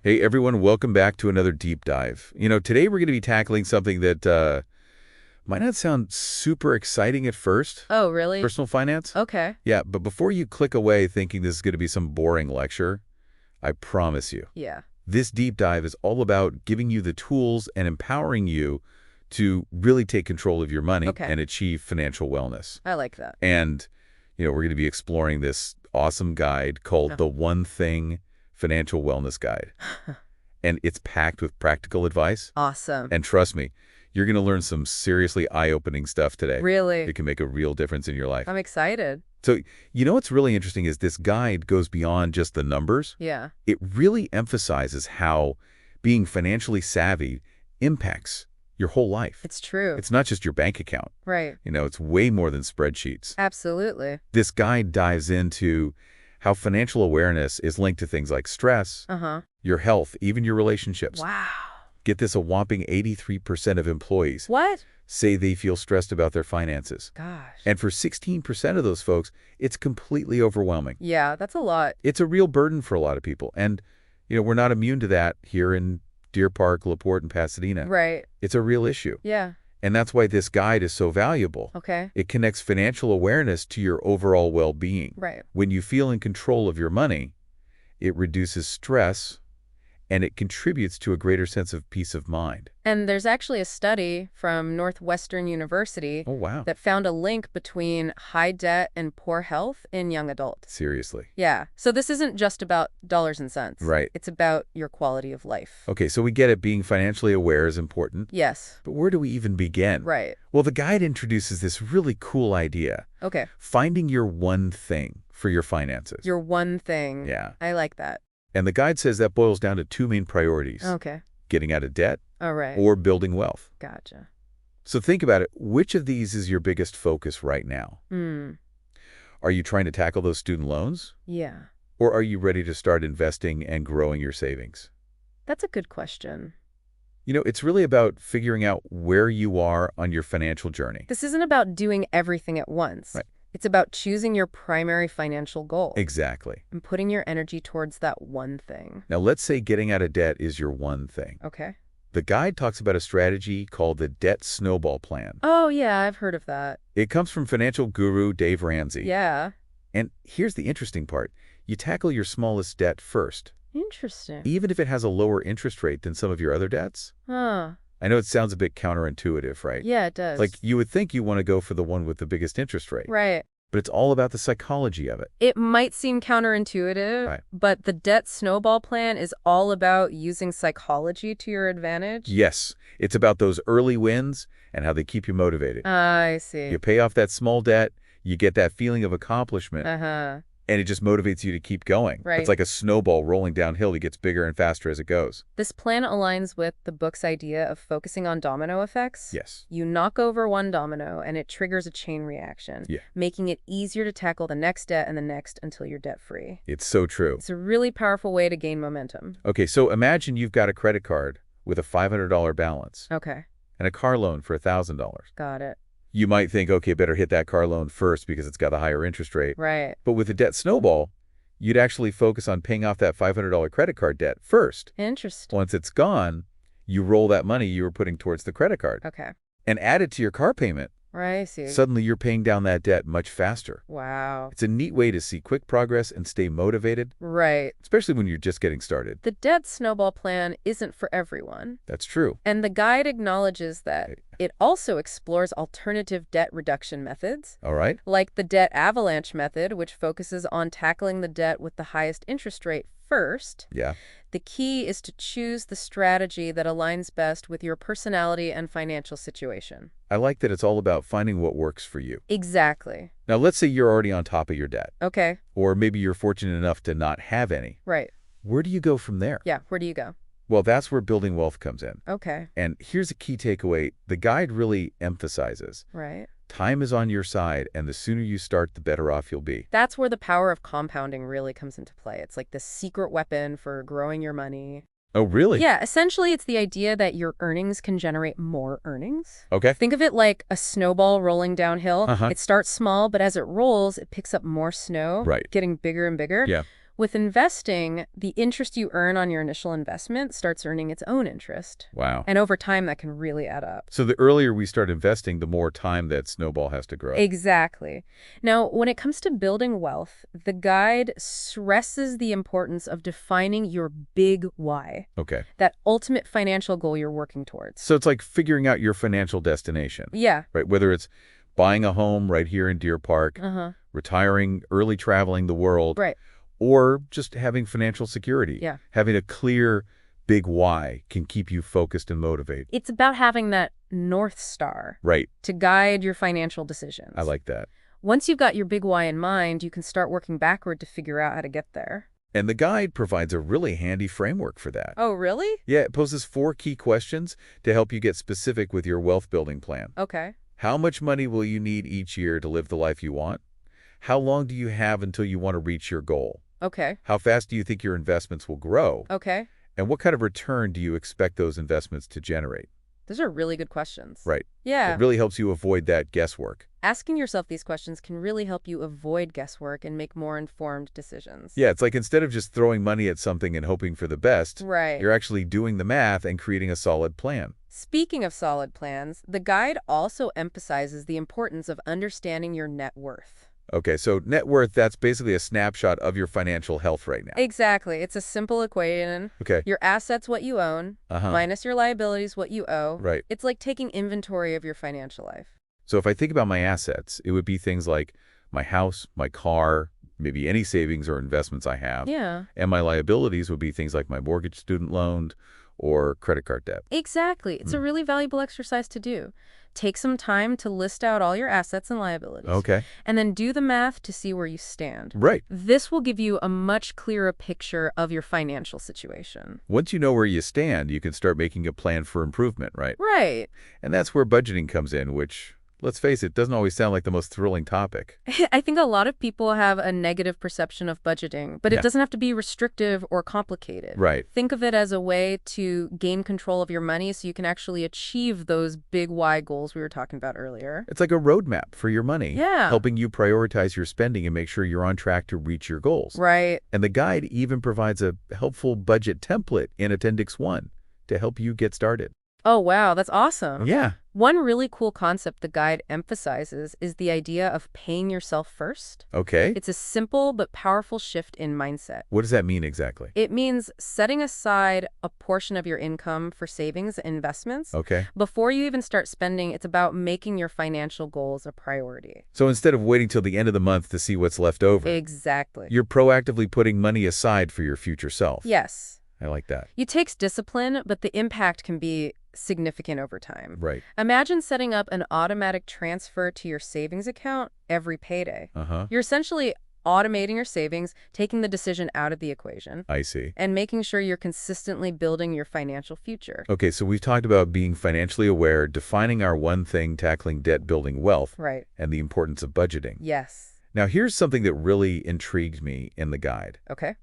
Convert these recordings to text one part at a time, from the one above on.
Hey everyone, welcome back to another deep dive. Today we're going to be tackling something that might not sound super exciting at first. Oh, really? Personal finance? Okay. Yeah, but before you click away thinking this is going to be some boring lecture, I promise you, Yeah. this deep dive is all about giving you the tools and empowering you to really take control of your money Okay. and achieve financial wellness. I like that. And, we're going to be exploring this awesome guide called No. the One Thing Financial Wellness Guide. And it's packed with practical advice. Awesome. And trust me, you're going to learn some seriously eye-opening stuff today. Really? It can make a real difference in your life. I'm excited. So, what's really interesting is this guide goes beyond just the numbers. Yeah. It really emphasizes how being financially savvy impacts your whole life. It's true. It's not just your bank account. Right. It's way more than spreadsheets. Absolutely. This guide dives into how financial awareness is linked to things like stress, Uh-huh. your health, even your relationships. Wow. Get this, a whopping 83% of employees What? say they feel stressed about their finances. Gosh. And for 16% of those folks, it's completely overwhelming. Yeah, that's a lot. It's a real burden for a lot of people. And, we're not immune to that here in Deer Park, LaPorte, and Pasadena. Right. It's a real issue. Yeah. And that's why this guide is so valuable. Okay. It connects financial awareness to your overall well-being. Right. When you feel in control of your money, it reduces stress, and it contributes to a greater sense of peace of mind. And there's actually a study from Northwestern University Oh, wow. that found a link between high debt and poor health in young adults. Seriously. Yeah. So this isn't just about dollars and cents. Right. It's about your quality of life. Okay, so we get it. Being financially aware is important. Yes. But where do we even begin? Right. Well, the guide introduces this really cool idea. Okay. Finding your one thing for your finances. Your one thing. Yeah. I like that. And the guide says that boils down to two main priorities. Okay. Getting out of debt All right. or building wealth. Gotcha. So think about it. Which of these is your biggest focus right now? Hmm. Are you trying to tackle those student loans? Yeah. Or are you ready to start investing and growing your savings? That's a good question. It's really about figuring out where you are on your financial journey. This isn't about doing everything at once. Right. It's about choosing your primary financial goal. Exactly. And putting your energy towards that one thing. Now, let's say getting out of debt is your one thing. Okay. The guide talks about a strategy called the debt snowball plan. Oh, yeah, I've heard of that. It comes from financial guru Dave Ramsey. Yeah. And here's the interesting part. You tackle your smallest debt first, Interesting. even if it has a lower interest rate than some of your other debts. Huh. I know it sounds a bit counterintuitive, right? Yeah, it does. Like, you would think you want to go for the one with the biggest interest rate. Right. But it's all about the psychology of it. It might seem counterintuitive, Right. but the debt snowball plan is all about using psychology to your advantage. Yes, it's about those early wins and how they keep you motivated. I see. You pay off that small debt, you get that feeling of accomplishment, Uh-huh. and it just motivates you to keep going. Right. It's like a snowball rolling downhill. It gets bigger and faster as it goes. This plan aligns with the book's idea of focusing on domino effects. Yes. You knock over one domino and it triggers a chain reaction, Yeah. making it easier to tackle the next debt and the next until you're debt-free. It's so true. It's a really powerful way to gain momentum. Okay, so imagine you've got a credit card with a $500 balance Okay, and a car loan for $1,000. got it. You might think, okay, better hit that car loan first because it's got a higher interest rate. Right. But with the debt snowball, you'd actually focus on paying off that $500 credit card debt first. Interesting. Once it's gone, you roll that money you were putting towards the credit card Okay. and add it to your car payment. Right, I see. Suddenly, you're paying down that debt much faster. Wow. It's a neat way to see quick progress and stay motivated, Right. especially when you're just getting started. The debt snowball plan isn't for everyone. That's true. And the guide acknowledges that it also explores alternative debt reduction methods, All right? like the debt avalanche method, which focuses on tackling the debt with the highest interest rate first. Yeah. The key is to choose the strategy that aligns best with your personality and financial situation. I like that it's all about finding what works for you. Exactly. Now, let's say you're already on top of your debt, Okay. or maybe you're fortunate enough to not have any. Right. Where do you go from there? Yeah. Where do you go? Well, that's where building wealth comes in. Okay. And here's a key takeaway. The guide really emphasizes Right. time is on your side, and the sooner you start, the better off you'll be. That's where the power of compounding really comes into play. It's like the secret weapon for growing your money. Oh, really? Yeah, essentially it's the idea that your earnings can generate more earnings. Okay. Think of it like a snowball rolling downhill. Uh-huh. It starts small, but as it rolls, it picks up more snow, Right. getting bigger and bigger. Yeah. With investing, the interest you earn on your initial investment starts earning its own interest. Wow. And over time, that can really add up. So the earlier we start investing, the more time that snowball has to grow. Exactly. Now, when it comes to building wealth, the guide stresses the importance of defining your big why, Okay. that ultimate financial goal you're working towards. So it's like figuring out your financial destination, Yeah. right? Whether it's buying a home right here in Deer Park, Uh-huh. retiring, early traveling the world, Right. or just having financial security. Yeah. Having a clear big why can keep you focused and motivate. It's about having that North Star Right. to guide your financial decisions. I like that. Once you've got your big why in mind, you can start working backward to figure out how to get there. And the guide provides a really handy framework for that. Oh, really? Yeah, it poses 4 key questions to help you get specific with your wealth building plan. Okay. How much money will you need each year to live the life you want? How long do you have until you want to reach your goal? Okay. How fast do you think your investments will grow? Okay. And what kind of return do you expect those investments to generate? Those are really good questions. Right. Yeah. It really helps you avoid that guesswork. Asking yourself these questions can really help you avoid guesswork and make more informed decisions. Yeah, it's like instead of just throwing money at something and hoping for the best, Right. you're actually doing the math and creating a solid plan. Speaking of solid plans, the guide also emphasizes the importance of understanding your net worth. Okay, so net worth, that's basically a snapshot of your financial health right now. Exactly. It's a simple equation. Okay. Your assets, what you own, minus your liabilities, what you owe. Right. It's like taking inventory of your financial life. So if I think about my assets, it would be things like my house, my car, maybe any savings or investments I have. Yeah. And my liabilities would be things like my mortgage, student loan, or credit card debt. Exactly. It's a really valuable exercise to do. Take some time to list out all your assets and liabilities. Okay. And then do the math to see where you stand. Right. This will give you a much clearer picture of your financial situation. Once you know where you stand, you can start making a plan for improvement, right? Right. And that's where budgeting comes in, which, let's face it, doesn't always sound like the most thrilling topic. I think a lot of people have a negative perception of budgeting, but Yeah. it doesn't have to be restrictive or complicated. Right. Think of it as a way to gain control of your money so you can actually achieve those big why goals we were talking about earlier. It's like a roadmap for your money. Yeah. Helping you prioritize your spending and make sure you're on track to reach your goals. Right. And the guide even provides a helpful budget template in Appendix 1 to help you get started. Oh, wow. That's awesome. Yeah. One really cool concept the guide emphasizes is the idea of paying yourself first. Okay. It's a simple but powerful shift in mindset. What does that mean exactly? It means setting aside a portion of your income for savings and investments. Okay. Before you even start spending, it's about making your financial goals a priority. So instead of waiting till the end of the month to see what's left over, Exactly. you're proactively putting money aside for your future self. Yes. I like that. It takes discipline, but the impact can be significant over time. Right. Imagine setting up an automatic transfer to your savings account every payday. You're essentially automating your savings, taking the decision out of the equation, I see. and making sure you're consistently building your financial future. Okay, so we've talked about being financially aware, defining our one thing, tackling debt, building wealth, Right. and the importance of budgeting. Yes. Now, here's something that really intrigued me in the guide. Okay.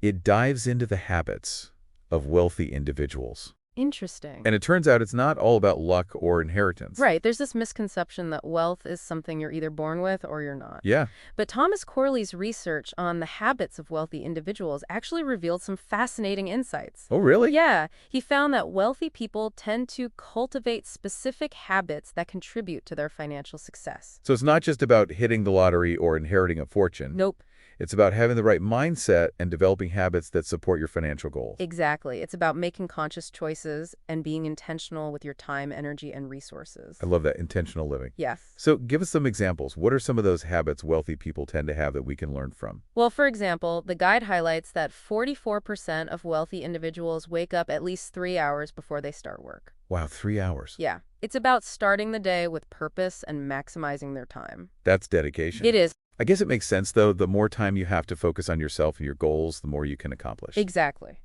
It dives into the habits of wealthy individuals. Interesting. And it turns out it's not all about luck or inheritance. Right. There's this misconception that wealth is something you're either born with or you're not. Yeah. But Thomas Corley's research on the habits of wealthy individuals actually revealed some fascinating insights. Oh, really? Yeah. He found that wealthy people tend to cultivate specific habits that contribute to their financial success. So it's not just about hitting the lottery or inheriting a fortune. Nope. It's about having the right mindset and developing habits that support your financial goals. Exactly. It's about making conscious choices and being intentional with your time, energy, and resources. I love that, intentional living. Yes. So give us some examples. What are some of those habits wealthy people tend to have that we can learn from? Well, for example, the guide highlights that 44% of wealthy individuals wake up at least 3 hours before they start work. Wow, 3 hours. Yeah. It's about starting the day with purpose and maximizing their time. That's dedication. It is. I guess it makes sense, though. The more time you have to focus on yourself and your goals, the more you can accomplish. Exactly.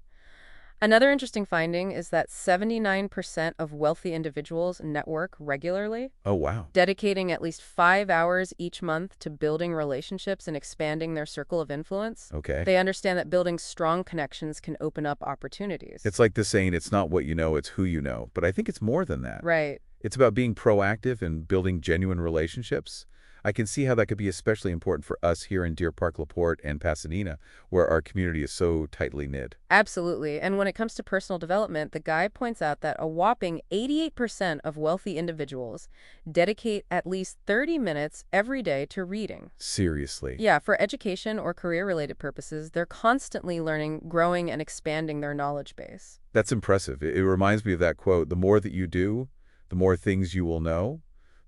Another interesting finding is that 79% of wealthy individuals network regularly, Oh, wow. dedicating at least 5 hours each month to building relationships and expanding their circle of influence. Okay. They understand that building strong connections can open up opportunities. It's like the saying, it's not what you know, it's who you know. But I think it's more than that. Right. It's about being proactive and building genuine relationships. I can see how that could be especially important for us here in Deer Park, LaPorte, and Pasadena, where our community is so tightly knit. Absolutely. And when it comes to personal development, the guide points out that a whopping 88% of wealthy individuals dedicate at least 30 minutes every day to reading. Seriously. Yeah, for education or career-related purposes, they're constantly learning, growing, and expanding their knowledge base. That's impressive. It reminds me of that quote, the more that you do, the more things you will know.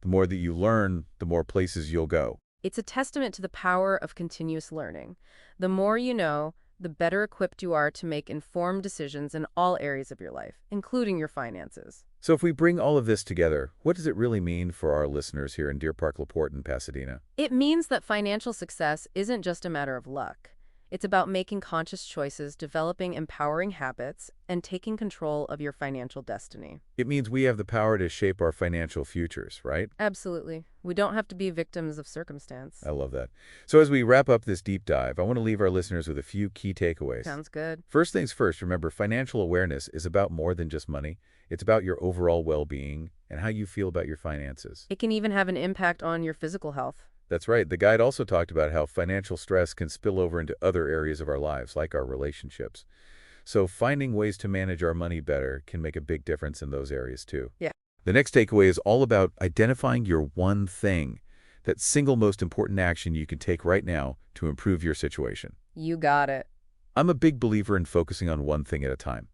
The more that you learn, the more places you'll go. It's a testament to the power of continuous learning. The more you know, the better equipped you are to make informed decisions in all areas of your life, including your finances. So if we bring all of this together, what does it really mean for our listeners here in Deer Park, LaPorte, and Pasadena? It means that financial success isn't just a matter of luck. It's about making conscious choices, developing empowering habits, and taking control of your financial destiny. It means we have the power to shape our financial futures, right? Absolutely. We don't have to be victims of circumstance. I love that. So as we wrap up this deep dive, I want to leave our listeners with a few key takeaways. Sounds good. First things first, remember, financial awareness is about more than just money. It's about your overall well-being and how you feel about your finances. It can even have an impact on your physical health. That's right. The guide also talked about how financial stress can spill over into other areas of our lives, like our relationships. So finding ways to manage our money better can make a big difference in those areas too. Yeah. The next takeaway is all about identifying your one thing, that single most important action you can take right now to improve your situation. You got it. I'm a big believer in focusing on one thing at a time.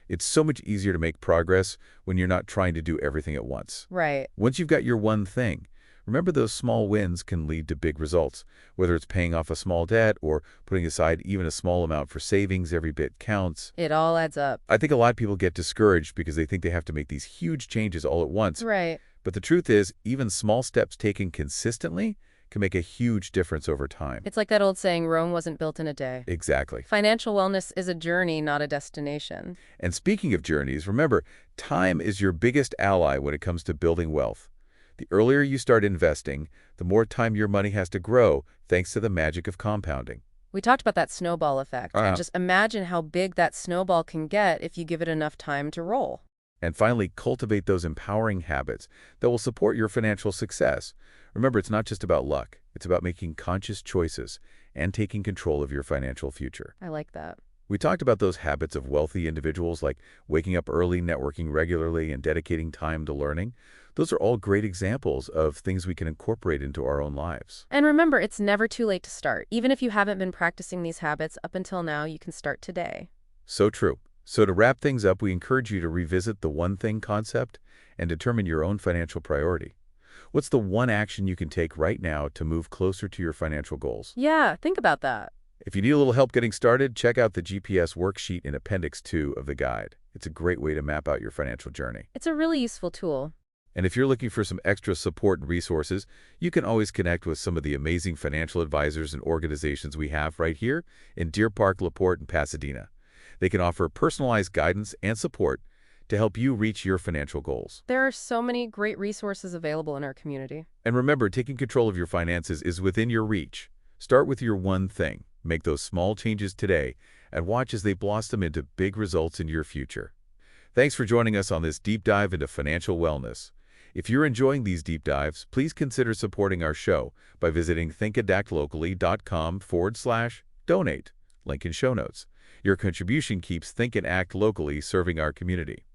It's so much easier to make progress when you're not trying to do everything at once. Right. Once you've got your one thing, remember those small wins can lead to big results, whether it's paying off a small debt or putting aside even a small amount for savings. Every bit counts. It all adds up. I think a lot of people get discouraged because they think they have to make these huge changes all at once. Right. But the truth is, even small steps taken consistently can make a huge difference over time. It's like that old saying, Rome wasn't built in a day. Exactly. Financial wellness is a journey, not a destination. And speaking of journeys, remember, time is your biggest ally when it comes to building wealth. The earlier you start investing, the more time your money has to grow, thanks to the magic of compounding. We talked about that snowball effect. Just imagine how big that snowball can get if you give it enough time to roll. And finally, cultivate those empowering habits that will support your financial success. Remember, it's not just about luck. It's about making conscious choices and taking control of your financial future. I like that. We talked about those habits of wealthy individuals, like waking up early, networking regularly, and dedicating time to learning. Those are all great examples of things we can incorporate into our own lives. And remember, it's never too late to start. Even if you haven't been practicing these habits up until now, you can start today. So true. So to wrap things up, we encourage you to revisit the one thing concept and determine your own financial priority. What's the one action you can take right now to move closer to your financial goals? Yeah, think about that. If you need a little help getting started, check out the GPS worksheet in Appendix 2 of the guide. It's a great way to map out your financial journey. It's a really useful tool. And if you're looking for some extra support and resources, you can always connect with some of the amazing financial advisors and organizations we have right here in Deer Park, LaPorte, and Pasadena. They can offer personalized guidance and support to help you reach your financial goals. There are so many great resources available in our community. And remember, taking control of your finances is within your reach. Start with your one thing. Make those small changes today and watch as they blossom into big results in your future. Thanks for joining us on this deep dive into financial wellness. If you're enjoying these deep dives, please consider supporting our show by visiting thinkandactlocally.com/donate. Link in show notes. Your contribution keeps Think and Act Locally serving our community.